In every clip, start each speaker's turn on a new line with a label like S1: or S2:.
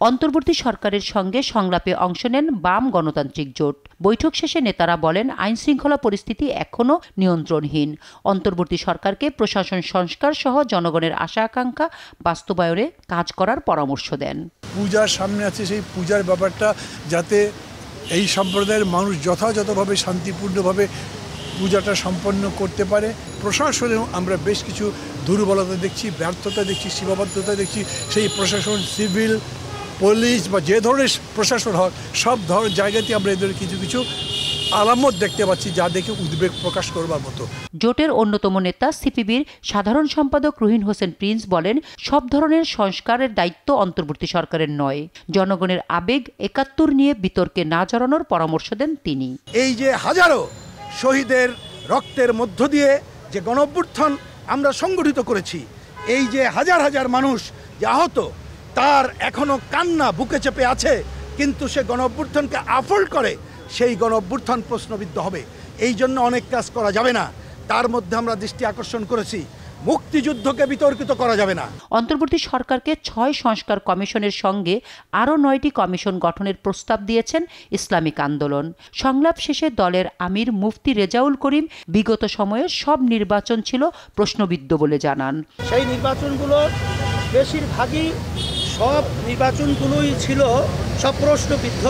S1: অন্তর্বর্তী সরকারের সঙ্গে সংলাপে অংশ নেন বাম গণতান্ত্রিক জোট। বৈঠক শেষে নেতারা বলেন, আইনশৃঙ্খলা পরিস্থিতি এখনও নিয়ন্ত্রণহীন। অন্তর্বর্তী সরকারকে প্রশাসন সংস্কার সহ জনগণের আশা আকাঙ্ক্ষা বাস্তবায়নে কাজ করার পরামর্শ দেন।
S2: পূজার সামনে আছে, সেই পূজার ব্যাপারটা যাতে এই সম্প্রদায়ের মানুষ যথাযথভাবে শান্তিপূর্ণভাবে পূজাটা সম্পন্ন করতে পারে। প্রশাসনেও আমরা বেশ কিছু দুর্বলতা দেখছি, ব্যর্থতা দেখছি, সীমাবদ্ধতা দেখছি। সেই প্রশাসন, সিভিল, পুলিশ বা যে ধরনের প্রশাসন হোক, সব ধরনের জায়গাতেই আমরা এদের কিছু কিছু আলামত দেখতে পাচ্ছি, যা দেখে উদ্বেগ প্রকাশ করবার মতো।
S1: জোটের অন্যতম নেতা সিপিবির সাধারণ সম্পাদক রুহিন হোসেন প্রিন্স বলেন, সব ধরনের সংস্কারের দায়িত্ব অন্তর্বর্তী সরকারের নয়। জনগণের আবেগ ৭১ নিয়ে বিতর্কে না জড়ানোর পরামর্শ দেন তিনি।
S3: এই যে হাজারো শহীদের রক্তের মধ্য দিয়ে যে গণঅভ্যুত্থান আমরা সংগঠিত করেছি, এই যে হাজার হাজার মানুষ যে আহত, তার এখনো কান্না বুকে চেপে আছে, কিন্তু সে গণঅভ্যুত্থানকে আফোল্ড করে সেই গণঅভ্যুত্থান প্রশ্নবিদ্ধ হবে। এই জন্য অনেক কাজ করা যাবে না। তার মধ্যে আমরা দৃষ্টি আকর্ষণ করেছি, মুক্তিযুদ্ধকে বিতর্কিত করা যাবে না।
S1: অন্তর্বর্তী সরকারকে ৬ সংস্কার কমিশনের সঙ্গে আরও ৯টি কমিশন গঠনের প্রস্তাব দিয়েছেন ইসলামিক আন্দোলন। সংলাপ শেষে দলের আমির মুফতি রেজাউল করিম বিগত সময়ে সব নির্বাচন ছিল প্রশ্নবিদ্ধ বলে জানান।
S4: সেই নির্বাচনগুলো বেশিরভাগই সব নির্বাচনগুলোই ছিল সব প্রশ্নবিদ্ধ,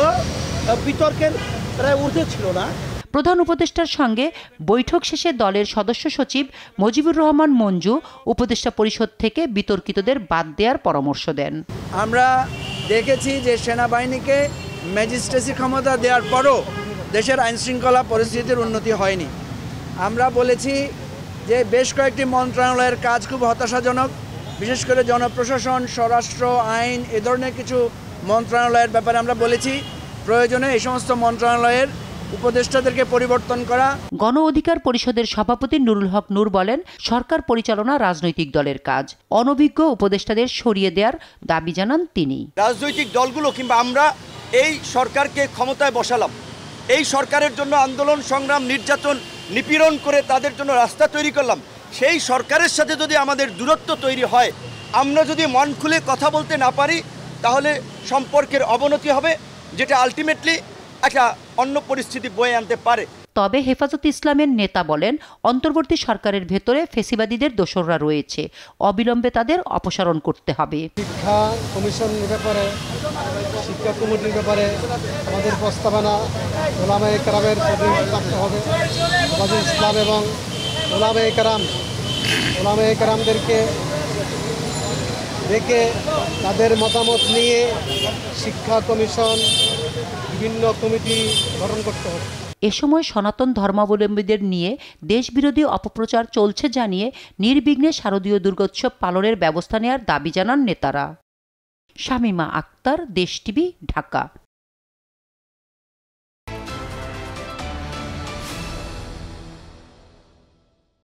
S4: বিতর্কের প্রায় ঊর্ধ্বে ছিল না।
S1: প্রধান উপদেষ্টার সঙ্গে বৈঠক শেষে দলের সদস্য সচিব মুজিবুর রহমান মঞ্জু উপদেষ্টা পরিষদ থেকে বিতর্কিতদের বাদ দেওয়ার পরামর্শ দেন।
S5: আমরা দেখেছি যে সেনাবাহিনীকে ম্যাজিস্ট্রেসি ক্ষমতা দেওয়ার পরও দেশের আইনশৃঙ্খলা পরিস্থিতির উন্নতি হয়নি। আমরা বলেছি যে বেশ কয়েকটি মন্ত্রণালয়ের কাজ খুব হতাশাজনক, বিশেষ করে জনপ্রশাসন, স্বরাষ্ট্র, আইন, এ ধরনের কিছু মন্ত্রণালয়ের ব্যাপারে আমরা বলেছি প্রয়োজনে এই সমস্ত মন্ত্রণালয়ের উপদেষ্টাদেরকে পরিবর্তন করা।
S1: গণ অধিকার পরিষদের সভাপতি নুরুল হক নূর বলেন, সরকার পরিচালনা রাজনৈতিক দলের কাজ। অনভিজ্ঞ উপদেষ্টাদের সরিয়ে দেওয়ার দাবি জানান তিনি।
S6: রাজনৈতিক দলগুলো কিংবা আমরা এই সরকারকে ক্ষমতায় বসালাম, এই সরকারের জন্য আন্দোলন, সংগ্রাম, নির্যাতন, নিপীড়ন করে তাদের জন্য রাস্তা তৈরি করলাম। সেই সরকারের সাথে যদি আমাদের দূরত্ব তৈরি হয়, আমরা যদি মন খুলে কথা বলতে না পারি, তাহলে সম্পর্কের অবনতি হবে, যেটা আলটিমেটলি একটা অন্য পরিস্থিতি বয়ে আনতে পারে।
S1: তবে হেফাজতে ইসলামের নেতা বলেন, অন্তর্বর্তী সরকারের ভেতরে ফেসিবাদীদের দোসররা রয়েছে, অবিলম্বে তাদের অপসারণ করতে হবে।
S7: শিক্ষা কমিশনের ব্যাপারে, শিক্ষা কমিটির ব্যাপারে আমাদের প্রস্তাবনা ওলামায়ে কেরামের প্রতিনিধিত্ব রাখতে হবে। হেফাজতে ইসলাম এবং ওলামায়ে কেরামদেরকে দেখে তাদের মতামত নিয়ে শিক্ষা কমিশন, বিভিন্ন কমিটি গঠন করতে হবে।
S1: এ সময় সনাতন ধর্মাবলম্বীদের নিয়ে দেশবিরোধী অপপ্রচার চলছে জানিয়ে নির্বিঘ্নে শারদীয় দুর্গোৎসব পালনের ব্যবস্থা নেওয়ার দাবি জানান নেতারা। শামীমা আক্তার, দেশ টিভি, ঢাকা।